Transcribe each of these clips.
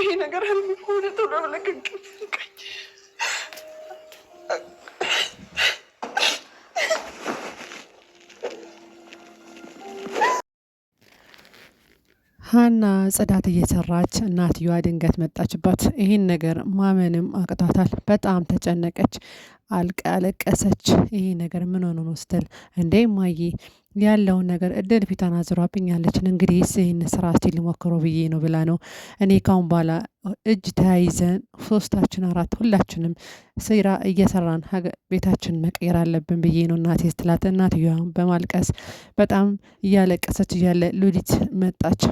ይሄ ነገር ህልም ከሆነ ቶሎ ብለህ ሀና ጽዳት እየሰራች እናትየዋ ድንገት መጣችባት። ይህን ነገር ማመንም አቅቷታል። በጣም ተጨነቀች፣ አለቀሰች። ይህ ነገር ምን ሆኖ ነው ስትል እንዴ ማዬ ያለውን ነገር እድል ፊቷን አዝሯብኛለች። እንግዲህ ይህን ስራ እስቲ ልሞክረው ብዬ ነው ብላ ነው። እኔ ካሁን በኋላ እጅ ተያይዘን ሶስታችን አራት ሁላችንም ስራ እየሰራን ቤታችን መቀየር አለብን ብዬ ነው እናቴ ስትላት፣ እናትየዋ በማልቀስ በጣም እያለቀሰች እያለ ሉሊት መጣች።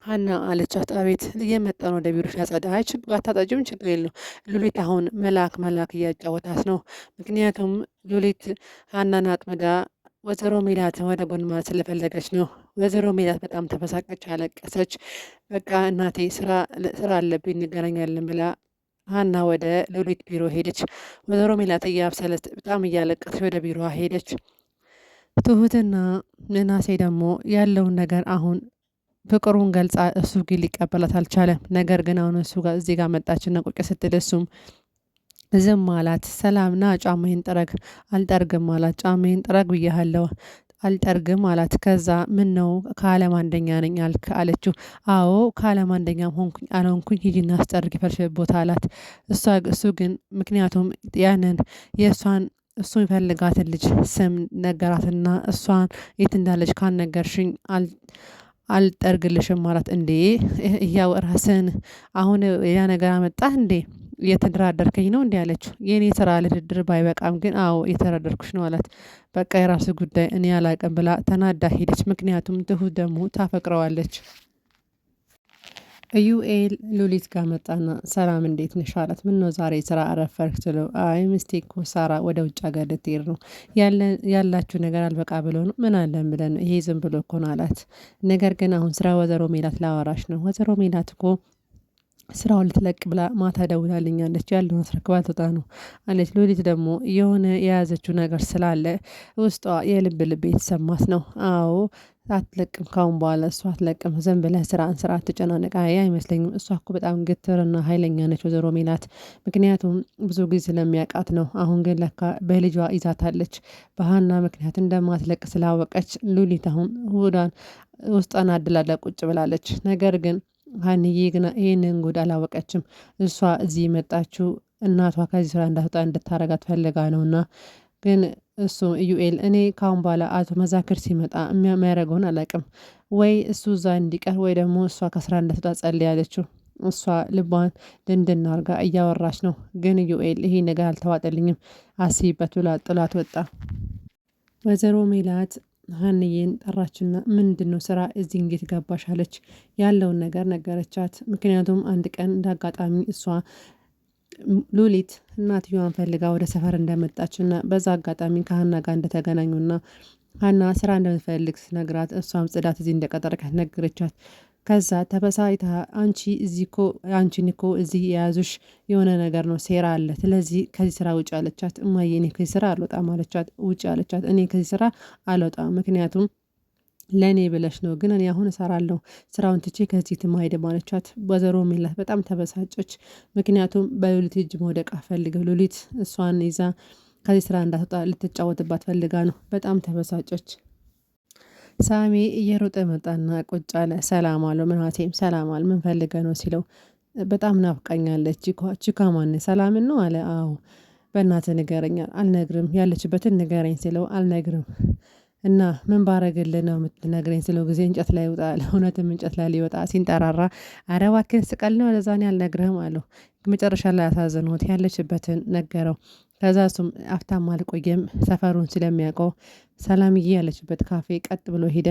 ሀና አለቻት፣ አቤት እየመጣ ነው ወደ ቢሮሽ ያጸዳ። አይ አታጣጭም፣ ችግር የለው። ሉሊት አሁን መላክ እያጫወታት ነው። ምክንያቱም ሉሊት ሀናን አጥምዳ ወይዘሮ ሜላትን ወደ ጎን ማለት ስለፈለገች ነው። ወይዘሮ ሜላት በጣም ተበሳቀች፣ አለቀሰች። በቃ እናቴ ስራ አለብኝ እንገናኛለን ብላ ሀና ወደ ሉሊት ቢሮ ሄደች። ወይዘሮ ሜላት እያብሰለት በጣም እያለቀሰች ወደ ቢሮ ሄደች። ትሁትና ምናሴ ደግሞ ያለውን ነገር አሁን ፍቅሩን ገልጻ እሱ ግን ሊቀበላት አልቻለም። ነገር ግን አሁን እሱ ጋር እዚህ ጋር መጣችና ቁጭ ስትል እሱም ዝም አላት። ሰላም ና ጫማዬን ጥረግ። አልጠርግም አላት። ጫማዬን ጥረግ ብያለሁ አልጠርግም አላት። ከዛ ምን ነው ከዓለም አንደኛ ነኝ አልክ አለችው። አዎ ከዓለም አንደኛም ሆንኩኝ አልሆንኩኝ ሂጂና አስጠርግ የፈለግሽበት ቦታ አላት። እሱ ግን ምክንያቱም ያንን የእሷን እሱ የሚፈልጋትን ልጅ ስም ነገራትና እሷን የት እንዳለች ካልነገርሽኝ አልጠርግልሽም ማለት። እንዴ እያው ራስን አሁን ያ ነገር አመጣህ እንዴ እየተደራደርከኝ ነው እንዲ አለችው። የኔ ስራ ለድርድር ባይበቃም ግን አዎ የተደራደርኩሽ ነው አላት። በቃ የራሱ ጉዳይ እኔ አላቅም ብላ ተናዳ ሄደች። ምክንያቱም ትሁት ደግሞ ታፈቅረዋለች። ኢዩኤል ሉሊት ጋር መጣና ሰላም እንዴት ነሽ አላት። ምን ነው ዛሬ ስራ አረፈርክ ስለው አይ ሚስቴክ እኮ ሳራ ወደ ውጭ ሀገር ልትሄድ ነው ያላችሁ ነገር አልበቃ ብሎ ነው ምን አለን ብለን ይሄ ዝም ብሎ እኮ ነው አላት። ነገር ግን አሁን ስራ ወይዘሮ ሜላት ላወራሽ ነው። ወይዘሮ ሜላት እኮ ስራውን ልትለቅ ብላ ማታ ደውላልኛለች። ያለውን አስረክባ ትወጣ ነው አለች። ሉሊት ደግሞ የሆነ የያዘችው ነገር ስላለ ውስጧ የልብ የተሰማት ነው። አዎ አትለቅም፣ ካሁን በኋላ እሷ አትለቅም። ዝም ብለህ ስራ አትጨናነቅ። አይመስለኝም። እሷ እኮ በጣም ግትርና ኃይለኛ ነች ወይዘሮ ሜላት። ምክንያቱም ብዙ ጊዜ ስለሚያውቃት ነው። አሁን ግን ለካ በልጇ ይዛታለች። በሀና ምክንያት እንደማትለቅ ስላወቀች ሉሊት አሁን ሁዳን ውስጧን አድላላ ቁጭ ብላለች። ነገር ግን ሀንዬ ግን ይህንን ጉድ አላወቀችም። እሷ እዚህ የመጣችው እናቷ ከዚህ ስራ እንዳትወጣ እንድታረጋት ፈልጋ ነውና ግን እሱ ኢዩኤል እኔ ካሁን በኋላ አቶ መዛክር ሲመጣ የሚያደርገውን አላውቅም። ወይ እሱ እዛ እንዲቀር ወይ ደግሞ እሷ ከስራ እንዳትወጣ ጸልይ ያለችው። እሷ ልቧን ድንድን አርጋ እያወራች ነው። ግን ኢዩኤል ይሄ ነገር አልተዋጠልኝም አስይበት ብላ ጥላት ወጣ። ወይዘሮ ሜላት ሀንዬን ጠራችና ምንድን ነው ስራ እዚህ እንዴት ገባሽ አለች። ያለውን ነገር ነገረቻት። ምክንያቱም አንድ ቀን እንዳጋጣሚ እሷ ሉሊት እናትየዋን ፈልጋ ወደ ሰፈር እንደመጣችና በዛ አጋጣሚ ከሀና ጋር እንደተገናኙና ሀና ስራ እንደምትፈልግ ስነግራት እሷም ጽዳት እዚህ እንደቀጠረቻት ነገረቻት። ከዛ ተበሳይታ አንቺን እኮ እዚህ የያዙሽ የሆነ ነገር ነው፣ ሴራ አለ። ስለዚህ ከዚህ ስራ ውጭ አለቻት። እማዬ እኔ ከዚህ ስራ አልወጣም አለቻት። ውጭ አለቻት። እኔ ከዚህ ስራ አልወጣም ምክንያቱም ለእኔ ብለሽ ነው፣ ግን እኔ አሁን እሰራለሁ፣ ስራውን ትቼ ከዚህ ትማሄድም አለቻት። ወይዘሮ ሜላት በጣም ተበሳጨች። ምክንያቱም በሉሊት እጅ መውደቅ አፈልገው ሉሊት እሷን ይዛ ከዚህ ስራ እንዳትወጣ ልትጫወትባት ፈልጋ ነው። በጣም ተበሳጨች። ሳሚ እየሮጠ መጣና ቁጭ አለ። ሰላም አለው። ምናሴም ሰላም አለ። ምን ፈልገ ነው ሲለው በጣም ናፍቃኛለች። ቺካ ማን ሰላምን ነው አለ። አዎ በእናትህ ንገረኛል። አልነግርም። ያለችበትን ንገረኝ ሲለው አልነግርም እና ምን ባረግልህ ነው የምትነግረኝ ስለው ጊዜ እንጨት ላይ ይወጣ አለ። እውነትም እንጨት ላይ ሊወጣ ሲንጠራራ ኧረ እባክህን ስቀል ነው ለዛኔ አልነግርህም አለው። መጨረሻ ላይ አሳዝኖት ያለችበትን ነገረው። ከዛ እሱም አፍታም አልቆየም ሰፈሩን ስለሚያውቀው ሰላምዬ ያለችበት ካፌ ቀጥ ብሎ ሄደ።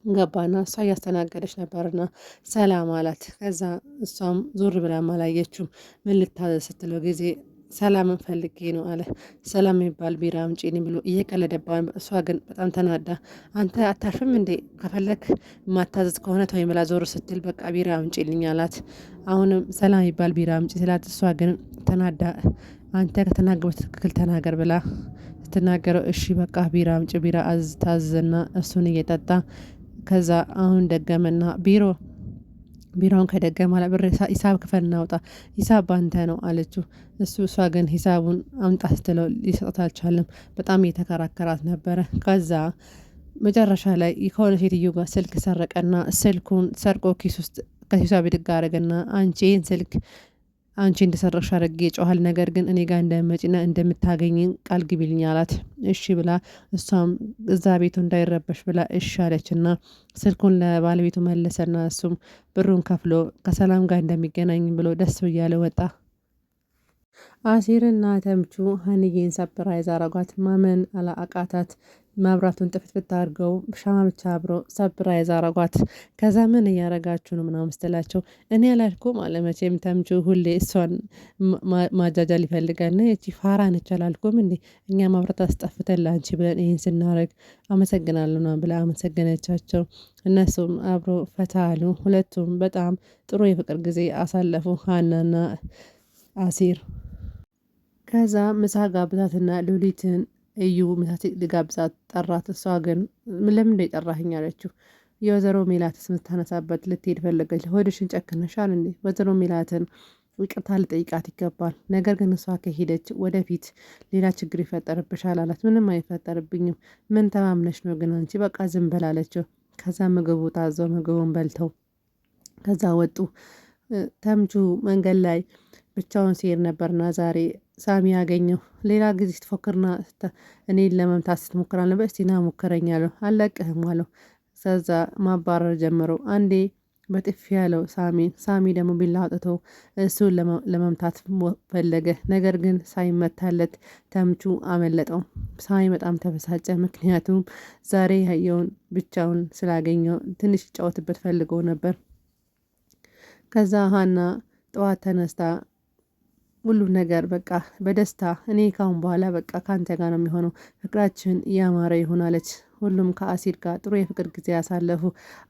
ገባና እሷ እያስተናገደች ነበርና ሰላም አላት። ከዛ እሷም ዞር ብላ አላየችውም። ምን ልታዘዝ ስትለው ጊዜ ሰላምን ፈልጌ ነው አለ። ሰላም የሚባል ቢራ አምጪልኝ ብሎ እየቀለደባት፣ እሷ ግን በጣም ተናዳ አንተ አታርፍም እንዴ ከፈለክ ማታዘዝ ከሆነ ተወኝ ብላ ዞር ስትል በቃ ቢራ አምጪልኝ አላት። አሁንም ሰላም የሚባል ቢራ አምጪ ስላት እሷ ግን ተናዳ አንተ ከተናገሩት ትክክል ተናገር ብላ ስትናገረው እሺ በቃ ቢራ አምጪ ቢራ ታዘዘና እሱን እየጠጣ ከዛ አሁን ደገመና ቢሮ ቢራውን ከደገመ በኋላ ብር ሂሳብ ክፈል እናውጣ፣ ሂሳብ ባንተ ነው አለችው። እሷ ግን ሂሳቡን አምጣ ስትለው ሊሰጣት አልቻለም። በጣም እየተከራከራት ነበረ። ከዛ መጨረሻ ላይ ከሆነ ሴትዮ ጋር ስልክ ሰረቀና ስልኩን ሰርቆ ኪስ ውስጥ ከኪሷ ብድግ አደረገና አንቺ ይህን ስልክ አንቺ እንደሰረቅሽ አድርጌ ጮኋል፣ ነገር ግን እኔ ጋር እንደመጪና እንደምታገኝ ቃል ግቢልኝ አላት። እሺ ብላ እሷም እዛ ቤቱ እንዳይረበሽ ብላ እሺ አለችና ስልኩን ለባለቤቱ መለሰና እሱም ብሩን ከፍሎ ከሰላም ጋር እንደሚገናኝ ብሎ ደስ እያለ ወጣ። አሲርና ተምቹ ሀንዬን ሰፕራይዝ አረጓት። ማመን አቃታት። መብራቱን ጥፍትፍት አድርገው ሻማ ብቻ አብረው ሰፕራይዝ አረጓት። ከዛ ምን እያረጋችሁ ነው ምናምን ስትላቸው እኔ አላልኩም አለ። መቼም ተምቹ ሁሌ እሷን ማጃጃል ይፈልጋል። ና ይቺ ፋራ ነች አላልኩም እንዴ እኛ መብራት አስጠፍተን ለአንቺ ብለን ይህን ስናረግ አመሰግናለሁ ና ብላ አመሰገነቻቸው። እነሱም አብሮ ፈታ አሉ። ሁለቱም በጣም ጥሩ የፍቅር ጊዜ አሳለፉ ሀናና አሲር። ከዛ ምሳ ጋብዛትና ሉሊትን እዩ ምሳ ልጋብዛት ጠራት። እሷ ግን ለምን እንደ ጠራኸኝ አለችው። የወይዘሮ ሜላትስ የምታነሳበት ልትሄድ ፈለገች። ሆድሽን ጨክነሻል እንዴ? ወይዘሮ ሜላትን ይቅርታ ልጠይቃት ይገባል። ነገር ግን እሷ ከሄደች ወደፊት ሌላ ችግር ይፈጠርብሻል አላት። ምንም አይፈጠርብኝም። ምን ተማምነሽ ነው ግን አንቺ? በቃ ዝም በል አለችው። ከዛ ምግቡ ታዘው ምግቡን በልተው ከዛ ወጡ። ተምቹ መንገድ ላይ ብቻውን ሲሄድ ነበርና ዛሬ ሳሚ ያገኘው። ሌላ ጊዜ ስትፎክርና እኔን ለመምታት ስትሞክር አልነበር? እስቲ ና ሞክረኝ አለው። አልለቅህም አለው። ከዛ ማባረር ጀመረው። አንዴ በጥፊ ያለው ሳሚ ደግሞ ቢላ አውጥቶ እሱን ለመምታት ፈለገ። ነገር ግን ሳይመታለት ተምቹ አመለጠው። ሳሚ በጣም ተበሳጨ። ምክንያቱም ዛሬ ያየውን ብቻውን ስላገኘው ትንሽ ይጫወትበት ፈልገው ነበር። ከዛ ሀና ጠዋት ተነስታ ሁሉ ነገር በቃ በደስታ እኔ ካሁን በኋላ በቃ ካንተ ጋር ነው የሚሆነው፣ ፍቅራችን እያማረ ይሆናለች። ሁሉም ከአሲር ጋር ጥሩ የፍቅር ጊዜ ያሳለፉ።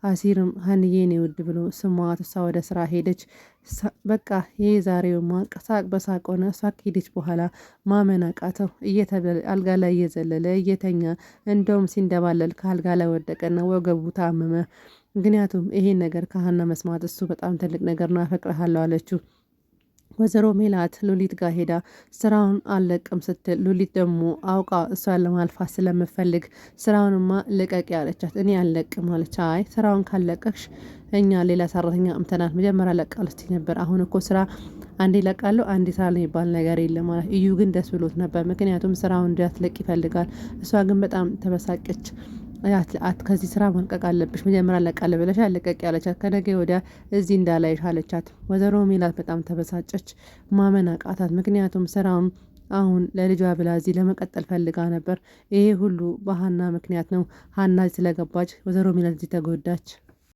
አሲርም ሀንዬን ውድ ብሎ ስሟት እሷ ወደ ስራ ሄደች። በቃ ይህ ዛሬው ሳቅ በሳቅ ሆነ። እሷ ከሄደች በኋላ ማመን አቃተው። አልጋ ላይ እየዘለለ እየተኛ እንደውም ሲንደባለል ከአልጋ ላይ ወደቀና ወገቡ ታመመ። ምክንያቱም ይሄን ነገር ከሀና መስማት እሱ በጣም ትልቅ ነገር ነው። አፈቅርሃለሁ አለችው። ወይዘሮ ሜላት ሉሊት ጋር ሄዳ ስራውን አልለቅም ስትል ሉሊት ደግሞ አውቃ እሷን ለማልፋት ስለምፈልግ ስራውንማ ልቀቂ አለቻት። እኔ አልለቅም አለች። አይ ስራውን ካለቀቅሽ እኛ ሌላ ሰራተኛ አምተናል፣ መጀመሪያ ለቃል ስትይ ነበር። አሁን እኮ ስራ አንዴ ለቃለሁ አንዴ ስራ የሚባል ነገር የለም ማለት። እዩ ግን ደስ ብሎት ነበር፣ ምክንያቱም ስራውን እንዲያትለቅ ይፈልጋል። እሷ ግን በጣም ተበሳጨች። ከዚህ ስራ መልቀቅ አለብሽ፣ መጀመሪያ ለቃለ ብለሽ አለቀቂ ያለቻት። ከነገ ወዲያ እዚህ እንዳላይሽ አለቻት። ወይዘሮ ሜላት በጣም ተበሳጨች። ማመን አቃታት። ምክንያቱም ስራውን አሁን ለልጇ ብላ እዚህ ለመቀጠል ፈልጋ ነበር። ይሄ ሁሉ በሀና ምክንያት ነው። ሀና ስለገባች ወይዘሮ ሜላት እዚህ ተጎዳች።